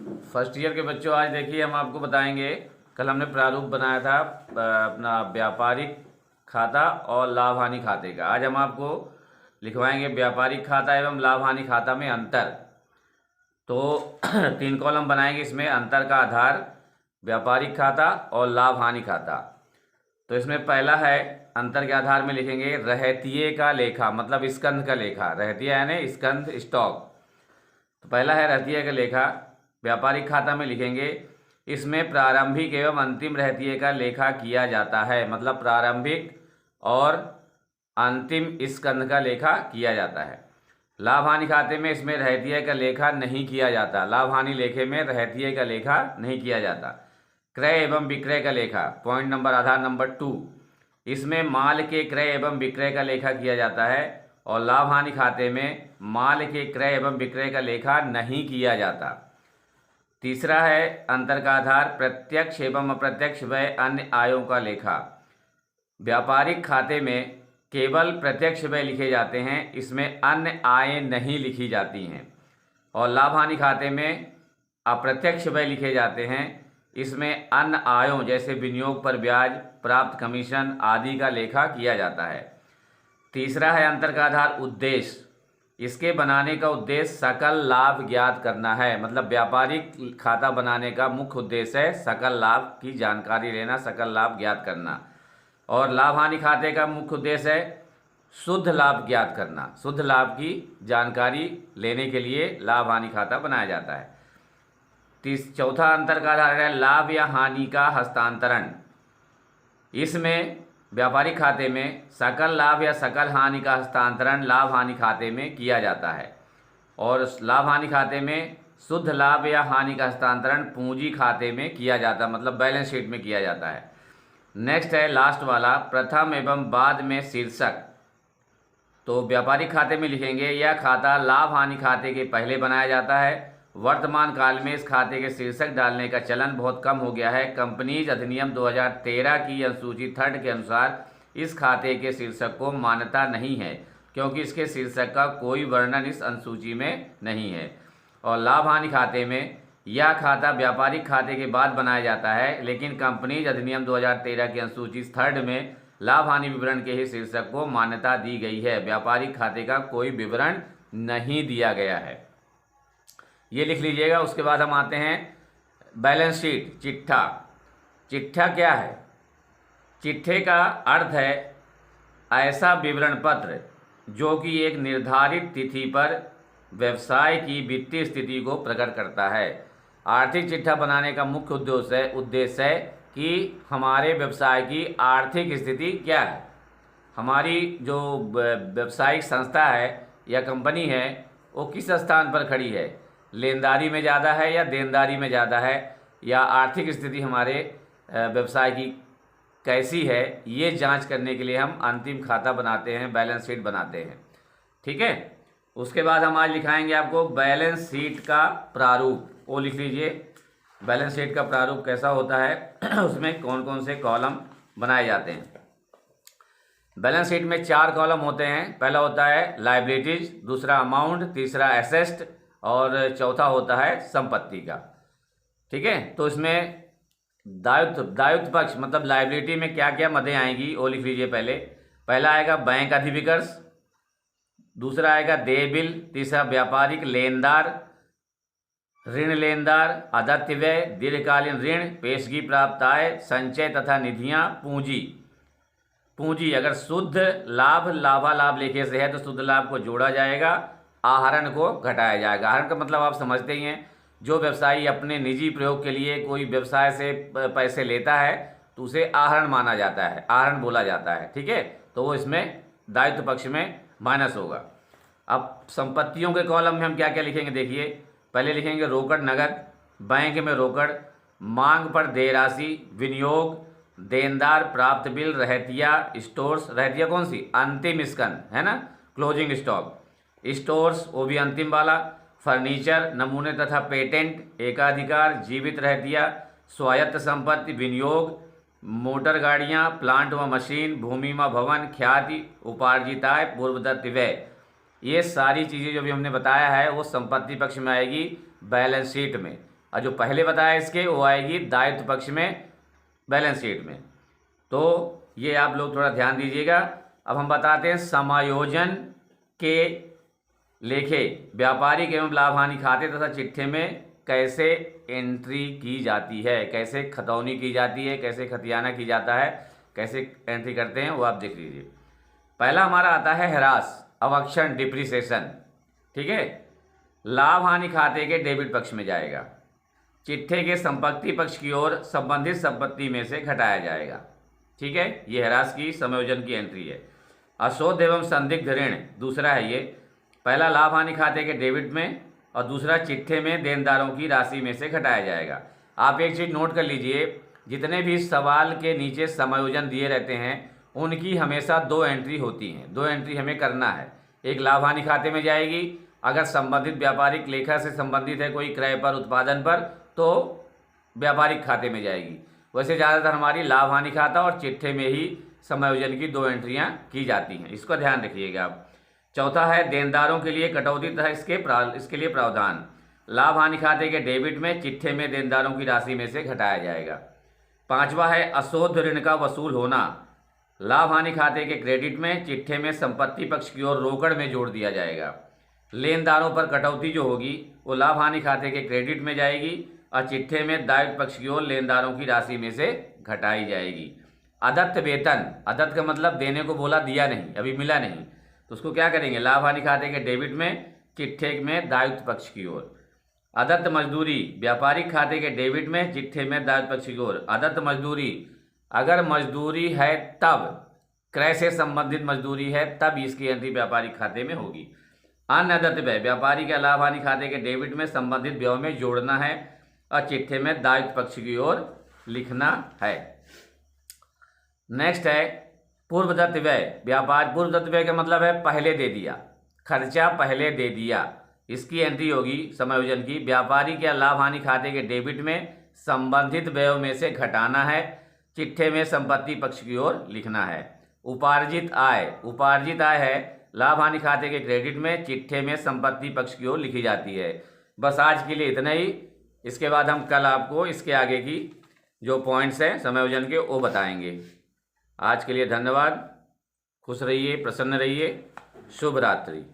First year के बच्चों, आज देखिए हम आपको बताएंगे। कल हमने प्रारूप बनाया था अपना व्यापारिक खाता और लाभ हानि खाते का। आज हम आपको लिखवाएंगे व्यापारिक खाता एवं लाभ हानि खाता में अंतर। तो 3 कॉलम बनाएंगे इसमें। अंतर का आधार, व्यापारिक खाता और लाभ हानि खाता। तो इसमें पहला है, अंतर के आधार में लिखेंगे रहतिये का लेखा, मतलब स्कंध का लेखा। रहतिया यानी स्कंध, स्टॉक। तो पहला है रहतिये का लेखा। व्यापारिक खाता में लिखेंगे इसमें प्रारंभिक एवं अंतिम रहतिये का लेखा किया जाता है, मतलब प्रारंभिक और अंतिम स्कंध का लेखा किया जाता है। लाभ हानि खाते में इसमें रहतिये का लेखा नहीं किया जाता। लाभ हानि लेखे में रहतिये का लेखा नहीं किया जाता। क्रय एवं विक्रय का लेखा, पॉइंट नंबर आधार नंबर 2, इसमें माल के क्रय एवं विक्रय का लेखा किया जाता है और लाभ हानि खाते में माल के क्रय एवं विक्रय का लेखा नहीं किया जाता। तीसरा है अंतर का आधार, प्रत्यक्ष एवं अप्रत्यक्ष व्यय अन्य आयों का लेखा। व्यापारिक खाते में केवल प्रत्यक्ष व्यय लिखे जाते हैं, इसमें अन्य आय नहीं लिखी जाती हैं। और लाभ हानि खाते में अप्रत्यक्ष व्यय लिखे जाते हैं, इसमें अन्य आयों जैसे विनियोग पर ब्याज, प्राप्त कमीशन आदि का लेखा किया जाता है। तीसरा है अंतर का आधार, उद्देश्य। इसके बनाने का उद्देश्य सकल लाभ ज्ञात करना है, मतलब व्यापारिक खाता बनाने का मुख्य उद्देश्य है सकल लाभ की जानकारी लेना, सकल लाभ ज्ञात करना। और लाभ हानि खाते का मुख्य उद्देश्य है शुद्ध लाभ ज्ञात करना। शुद्ध लाभ की जानकारी लेने के लिए लाभ हानि खाता बनाया जाता है। चौथा अंतर का आधार है लाभ या हानि का हस्तांतरण। इसमें व्यापारिक खाते में सकल लाभ या सकल हानि का हस्तांतरण लाभ हानि खाते में किया जाता है और लाभ हानि खाते में शुद्ध लाभ या हानि का हस्तांतरण पूंजी खाते में किया जाता है, मतलब बैलेंस शीट में किया जाता है। नेक्स्ट है लास्ट वाला, प्रथम एवं बाद में शीर्षक। तो व्यापारिक खाते में लिखेंगे यह खाता लाभ हानि खाते के पहले बनाया जाता है। वर्तमान काल में इस खाते के शीर्षक डालने का चलन बहुत कम हो गया है। कंपनीज अधिनियम 2013 की अनुसूची 3 के अनुसार इस खाते के शीर्षक को मान्यता नहीं है, क्योंकि इसके शीर्षक का कोई वर्णन इस अनुसूची में नहीं है। और लाभ हानि खाते में यह खाता व्यापारिक खाते के बाद बनाया जाता है, लेकिन कंपनीज अधिनियम 2013 की अनुसूची 3 में लाभ हानि विवरण के ही शीर्षक को मान्यता दी गई है। व्यापारिक खाते का कोई विवरण नहीं दिया गया है, ये लिख लीजिएगा। उसके बाद हम आते हैं बैलेंस शीट, चिट्ठा। चिट्ठा क्या है? चिट्ठे का अर्थ है ऐसा विवरण पत्र जो कि एक निर्धारित तिथि पर व्यवसाय की वित्तीय स्थिति को प्रकट करता है। आर्थिक चिट्ठा बनाने का मुख्य उद्देश्य है कि हमारे व्यवसाय की आर्थिक स्थिति क्या है, हमारी जो व्यावसायिक संस्था है या कंपनी है वो किस स्थान पर खड़ी है, लेनदारी में ज़्यादा है या देनदारी में ज़्यादा है, या आर्थिक स्थिति हमारे व्यवसाय की कैसी है, ये जांच करने के लिए हम अंतिम खाता बनाते हैं, बैलेंस शीट बनाते हैं। ठीक है। उसके बाद हम आज लिखाएंगे आपको बैलेंस शीट का प्रारूप, वो लिख लीजिए। बैलेंस शीट का प्रारूप कैसा होता है उसमें कौन कौन से कॉलम बनाए जाते हैं। बैलेंस शीट में 4 कॉलम होते हैं। पहला होता है लायबिलिटीज, दूसरा अमाउंट, तीसरा एसेट और चौथा होता है संपत्ति का। ठीक है। तो इसमें दायित्व पक्ष मतलब लायबिलिटी में क्या क्या मदें आएंगी वो लिख लीजिए। पहला आएगा बैंक अधिविकर्ष, दूसरा आएगा देय बिल, तीसरा व्यापारिक लेनदार, ऋण लेनदार, आदत्य व्यय, दीर्घकालीन ऋण, पेशगी प्राप्त आय, संचय तथा निधियां, पूंजी अगर शुद्ध लाभ लाभालाभ लेखे से है तो शुद्ध लाभ को जोड़ा जाएगा, आहरण को घटाया जाएगा। आहरण का मतलब आप समझते ही हैं, जो व्यवसायी अपने निजी प्रयोग के लिए कोई व्यवसाय से पैसे लेता है तो उसे आहरण माना जाता है, आहरण बोला जाता है। ठीक है। तो वो इसमें दायित्व पक्ष में माइनस होगा। अब संपत्तियों के कॉलम में हम क्या क्या लिखेंगे देखिए। पहले लिखेंगे रोकड़ नगद, बैंक में रोकड़, मांग पर देय राशि, विनियोग, देनदार, प्राप्त बिल, रहतिया, स्टोर्स। रहतिया कौन सी? अंतिम स्कंद है ना, क्लोजिंग स्टॉक। स्टोर्स वो भी अंतिम वाला। फर्नीचर, नमूने तथा पेटेंट, एकाधिकार, जीवित रहतिया, स्वायत्त संपत्ति, विनियोग, मोटर गाड़ियां, प्लांट व मशीन, भूमि व भवन, ख्याति, उपार्जित आय, पूर्वदत्त व्यय। ये सारी चीज़ें जो भी हमने बताया है वो संपत्ति पक्ष में आएगी बैलेंस शीट में। और जो पहले बताया इसके वो आएगी दायित्व पक्ष में बैलेंस शीट में। तो ये आप लोग थोड़ा ध्यान दीजिएगा। अब हम बताते हैं समायोजन के लेखे व्यापारिक एवं लाभ हानि खाते तथा चिट्ठे में कैसे एंट्री की जाती है, कैसे खतौनी की जाती है, कैसे खतियाना की जाता है, कैसे एंट्री करते हैं वो आप देख लीजिए। पहला हमारा आता है ह्रास, अवक्षण, डिप्रिसिएशन। ठीक है, लाभ हानि खाते के डेबिट पक्ष में जाएगा, चिट्ठे के संपत्ति पक्ष की ओर संबंधित संपत्ति में से घटाया जाएगा। ठीक है, ये ह्रास की समायोजन की एंट्री है। अशोध एवं संदिग्ध ऋण दूसरा है ये, पहला लाभ हानि खाते के डेबिट में और दूसरा चिट्ठे में देनदारों की राशि में से घटाया जाएगा। आप एक चीज़ नोट कर लीजिए, जितने भी सवाल के नीचे समायोजन दिए रहते हैं उनकी हमेशा 2 एंट्री होती हैं। 2 एंट्री हमें करना है, एक लाभ हानि खाते में जाएगी अगर संबंधित व्यापारिक लेखा से संबंधित है कोई क्रय पर, उत्पादन पर, तो व्यापारिक खाते में जाएगी। वैसे ज़्यादातर हमारी लाभ हानि खाता और चिट्ठे में ही समायोजन की 2 एंट्रियाँ की जाती हैं, इसको ध्यान रखिएगा आप। चौथा है देनदारों के लिए कटौती तथा इसके लिए प्रावधान, लाभ हानि खाते के डेबिट में चिट्ठे में देनदारों की राशि में से घटाया जाएगा। पांचवा है अशोध ऋण का वसूल होना, लाभ हानि खाते के क्रेडिट में चिट्ठे में संपत्ति पक्ष की ओर रोकड़ में जोड़ दिया जाएगा। लेनदारों पर कटौती जो होगी वो लाभ हानि खाते के क्रेडिट में जाएगी और चिट्ठे में दायित्व पक्ष की ओर लेनदारों की राशि में से घटाई जाएगी। अदत्त वेतन, अदत्त का मतलब देने को बोला, दिया नहीं, अभी मिला नहीं, तो उसको क्या करेंगे, लाभ हानि खाते के डेबिट में, चिट्ठे में दायित्व पक्ष की ओर। अदत्त मजदूरी, व्यापारिक खाते के डेबिट में, चिट्ठे में दायित्व पक्ष की ओर। अदत्त मजदूरी, अगर मजदूरी है तब, क्रय से संबंधित मजदूरी है तब इसकी एंट्री व्यापारिक खाते में होगी। अन्य अदत्त व्यय, व्यापारी के लाभ हानि खाते के डेबिट में संबंधित व्यय में जोड़ना है और चिट्ठे में दायित्व पक्ष की ओर लिखना है। नेक्स्ट है पूर्वदत्त व्यय, व्यापार पूर्वदत्त व्यय का मतलब है पहले दे दिया, खर्चा पहले दे दिया, इसकी एंट्री होगी समायोजन की, व्यापारी के लाभ हानि खाते के डेबिट में संबंधित व्यय में से घटाना है, चिट्ठे में संपत्ति पक्ष की ओर लिखना है। उपार्जित आय, उपार्जित आय है लाभ हानि खाते के क्रेडिट में, चिट्ठे में संपत्ति पक्ष की ओर लिखी जाती है। बस आज के लिए इतना ही, इसके बाद हम कल आपको इसके आगे की जो पॉइंट्स हैं समायोजन के वो बताएंगे। आज के लिए धन्यवाद, खुश रहिए, प्रसन्न रहिए, शुभ रात्रि।